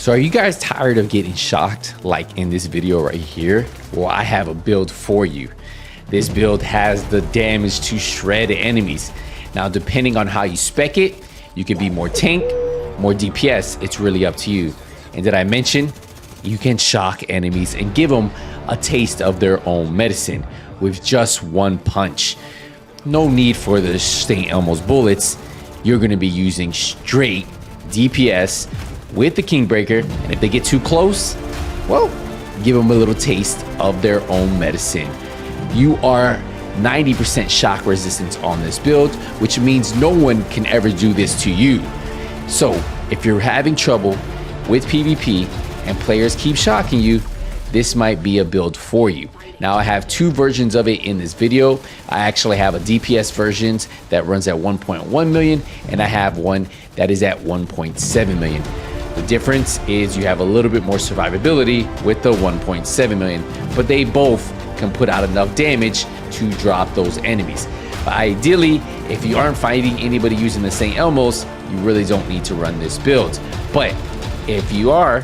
So are you guys tired of getting shocked like in this video right here? Well, I have a build for you. This build has the damage to shred enemies. Now, depending on how you spec it, you can be more tank, more DPS. It's really up to you. And did I mention you can shock enemies and give them a taste of their own medicine with just one punch? No need for the St. Elmo's bullets. You're going to be using straight DPS with the Kingbreaker, and if they get too close, well, give them a little taste of their own medicine. You are 90% shock resistance on this build, which means no one can ever do this to you. So if you're having trouble with PvP and players keep shocking you, this might be a build for you. Now, I have two versions of it in this video. I actually have a DPS version that runs at 1.1 million, and I have one that is at 1.7 million. The difference is you have a little bit more survivability with the 1.7 million, but they both can put out enough damage to drop those enemies. But ideally, if you aren't fighting anybody using the St. Elmo's, you really don't need to run this build. But if you are,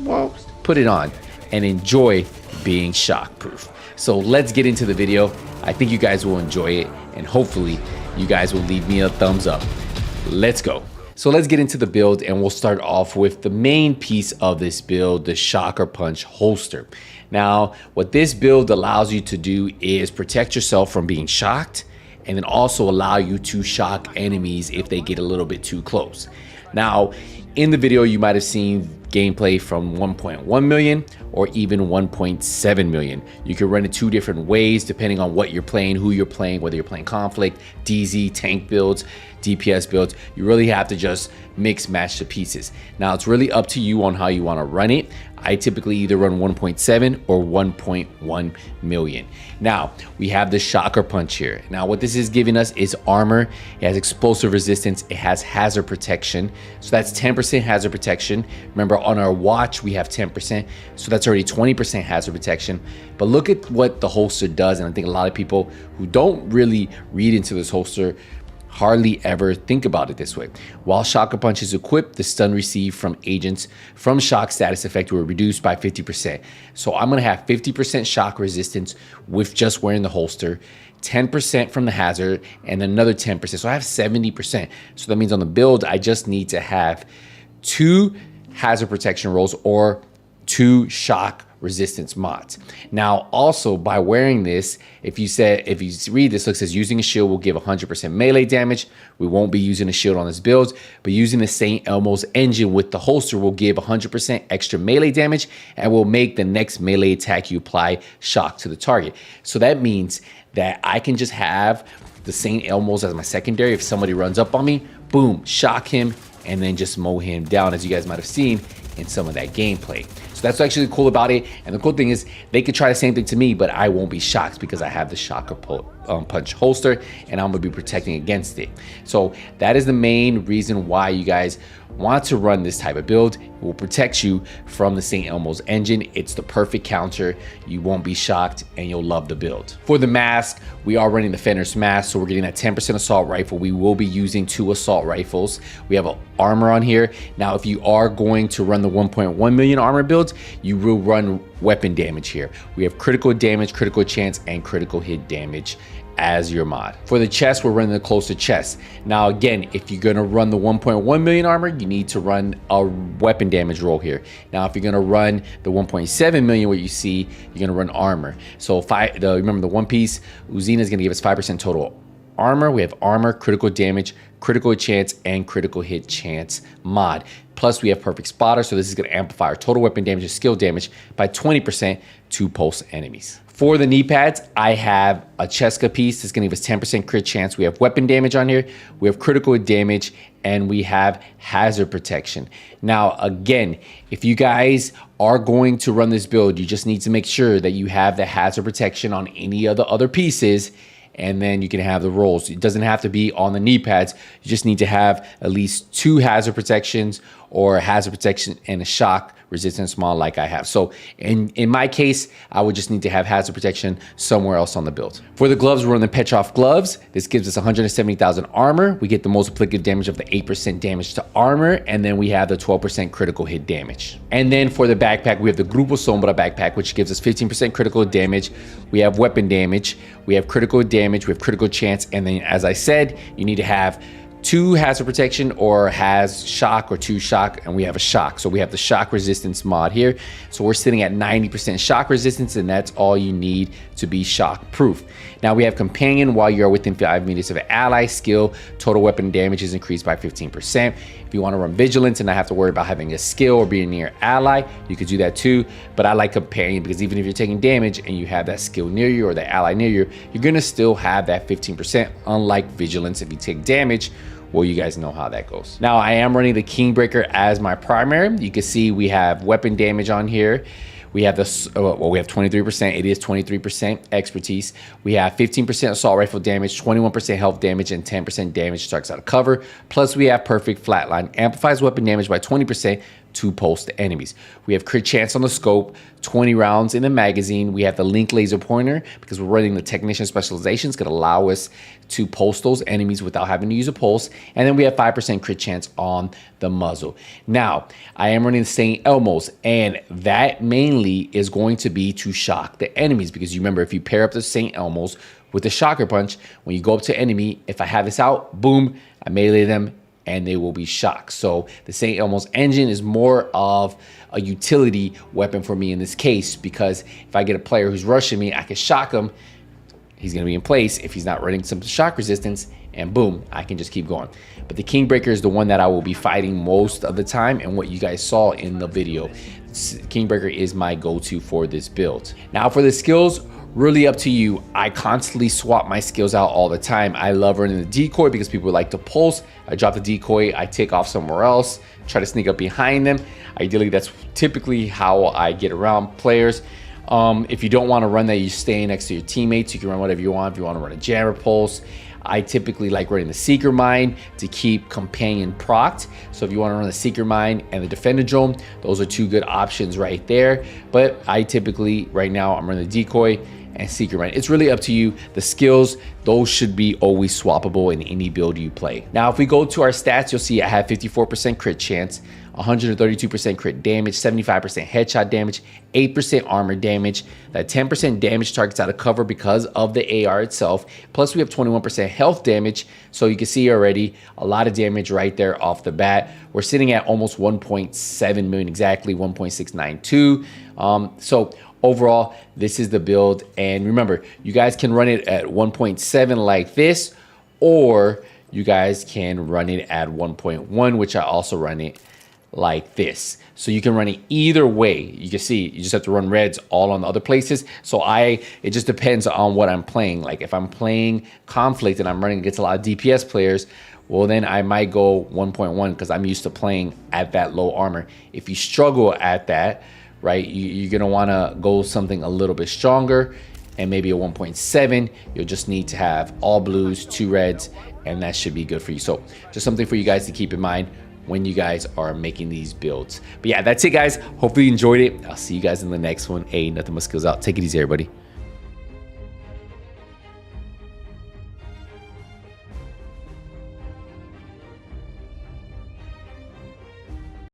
well, put it on and enjoy being shock proof. So let's get into the video. I think you guys will enjoy it, and hopefully you guys will leave me a thumbs up. Let's go. So let's get into the build, and we'll start off with the main piece of this build, the Shocker Punch holster. Now, what this build allows you to do is protect yourself from being shocked, and then also allow you to shock enemies if they get a little bit too close. Now, in the video, you might have seen gameplay from 1.1 million or even 1.7 million. You can run it two different ways depending on what you're playing, who you're playing, whether you're playing conflict, DZ, tank builds, DPS builds. You really have to just mix match the pieces. Now, it's really up to you on how you want to run it. I typically either run 1.7 or 1.1 million. Now, we have the Shocker Punch here. Now, what this is giving us is armor. It has explosive resistance. It has hazard protection. So that's 10% hazard protection. Remember, on our watch, we have 10%. So that's already 20% hazard protection. But look at what the holster does. And I think a lot of people who don't really read into this holster hardly ever think about it this way. While Shocker Punch is equipped, the stun received from agents from shock status effect were reduced by 50%. So I'm gonna have 50% shock resistance with just wearing the holster, 10% from the hazard, and another 10%. So I have 70%. So that means on the build, I just need to have 2 hazard protection rolls or 2 shock resistance mods. Now, also by wearing this, if you read this, it says using a shield will give 100% melee damage. We won't be using a shield on this build, but using the St. Elmo's engine with the holster will give 100% extra melee damage and will make the next melee attack you apply shock to the target. So that means that I can just have the St. Elmo's as my secondary. If somebody runs up on me, boom, shock him, and then just mow him down, as you guys might have seen in some of that gameplay. So that's actually cool about it. And the cool thing is they could try the same thing to me, but I won't be shocked because I have the Shocker Punch holster and I'm gonna be protecting against it. So that is the main reason why you guys want to run this type of build. It will protect you from the St. Elmo's engine. It's the perfect counter. You won't be shocked and you'll love the build. For the mask, we are running the Fenris mask, so we're getting that 10% assault rifle. We will be using 2 assault rifles. We have an armor on here. Now, if you are going to run the 1.1 million armor build, you will run weapon damage here. We have critical damage, critical chance, and critical hit damage as your mod. For the chest, we're running the closer chest. Now, again, if you're gonna run the 1.1 million armor, you need to run a weapon damage roll here. Now, if you're gonna run the 1.7 million, what you see, you're gonna run armor. So remember the one piece, Uzina is gonna give us 5% total armor. We have armor, critical damage, critical chance, and critical hit chance mod. Plus, we have perfect spotter, so this is gonna amplify our total weapon damage and skill damage by 20% to pulse enemies. For the knee pads, I have a Cheska piece that's gonna give us 10% crit chance. We have weapon damage on here, we have critical damage, and we have hazard protection. Now, again, if you guys are going to run this build, you just need to make sure that you have the hazard protection on any of the other pieces, and then you can have the rolls. It doesn't have to be on the knee pads. You just need to have at least 2 hazard protections or hazard protection and a shock resistance mod like I have. So in my case, I would just need to have hazard protection somewhere else on the build. For the gloves, we're running the Petrov gloves. This gives us 170,000 armor. We get the most applicable damage of the 8% damage to armor, and then we have the 12% critical hit damage. And then for the backpack, we have the Grupo Sombra backpack, which gives us 15% critical damage. We have weapon damage, we have critical damage, we have critical chance, and then as I said, you need to have 2 hazard protection or has shock or 2 shock, and we have a shock. So we have the shock resistance mod here. So we're sitting at 90% shock resistance, and that's all you need to be shock proof. Now we have companion while you're within 5 meters of an ally. Skill, total weapon damage is increased by 15%. If you want to run vigilance and not have to worry about having a skill or being near ally, you could do that too. But I like companion because even if you're taking damage and you have that skill near you or that ally near you, you're gonna still have that 15%, unlike vigilance. If you take damage, well, you guys know how that goes. Now I am running the Kingbreaker as my primary. You can see we have weapon damage on here. We have this, well, we have 23%. It is 23% expertise. We have 15% assault rifle damage, 21% health damage, and 10% damage strikes out of cover. Plus, we have perfect flatline, amplifies weapon damage by 20% to pulse to enemies. We have crit chance on the scope, 20 rounds in the magazine. We have the link laser pointer because we're running the technician specialization. It's gonna allow us to pulse those enemies without having to use a pulse. And then we have 5% crit chance on the muzzle. Now, I am running the St. Elmo's, and that mainly is going to be to shock the enemies because you remember, if you pair up the St. Elmo's with the shocker punch, when you go up to enemy, if I have this out, boom, I melee them, and they will be shocked. So the St. Elmo's engine is more of a utility weapon for me in this case, because if I get a player who's rushing me, I can shock him. He's gonna be in place if he's not running some shock resistance, and boom, I can just keep going. But the Kingbreaker is the one that I will be fighting most of the time, and what you guys saw in the video. Kingbreaker is my go-to for this build. Now for the skills, really up to you. I constantly swap my skills out all the time. I love running the decoy because people like to pulse. I drop the decoy, I take off somewhere else, try to sneak up behind them. Ideally, that's typically how I get around players. If you don't want to run that, you stay next to your teammates. You can run whatever you want. If you want to run a jammer pulse, I typically like running the Seeker Mine to keep companion procced. So if you want to run the Seeker Mine and the Defender Drone, those are 2 good options right there. But I typically, right now, I'm running the decoy and Seeker Mine. It's really up to you. The skills, those should be always swappable in any build you play. Now, if we go to our stats, you'll see I have 54% crit chance, 132% crit damage, 75% headshot damage, 8% armor damage, that 10% damage targets out of cover because of the AR itself. Plus we have 21% health damage. So you can see already a lot of damage right there off the bat. We're sitting at almost 1.7 million, exactly 1.692. So overall, this is the build. And remember, you guys can run it at 1.7 like this, or you guys can run it at 1.1, which I also run it like this. So you can run it either way. You can see, you just have to run reds all on the other places. So it just depends on what I'm playing. Like if I'm playing Conflict and I'm running against a lot of DPS players, well then I might go 1.1 because I'm used to playing at that low armor. If you struggle at that, right, you're gonna wanna go something a little bit stronger, and maybe a 1.7. You'll just need to have all blues, 2 reds, and that should be good for you. So just something for you guys to keep in mind when you guys are making these builds. But yeah, that's it guys. Hopefully you enjoyed it. I'll see you guys in the next one. Hey, Nothing But Skills out. Take it easy, everybody.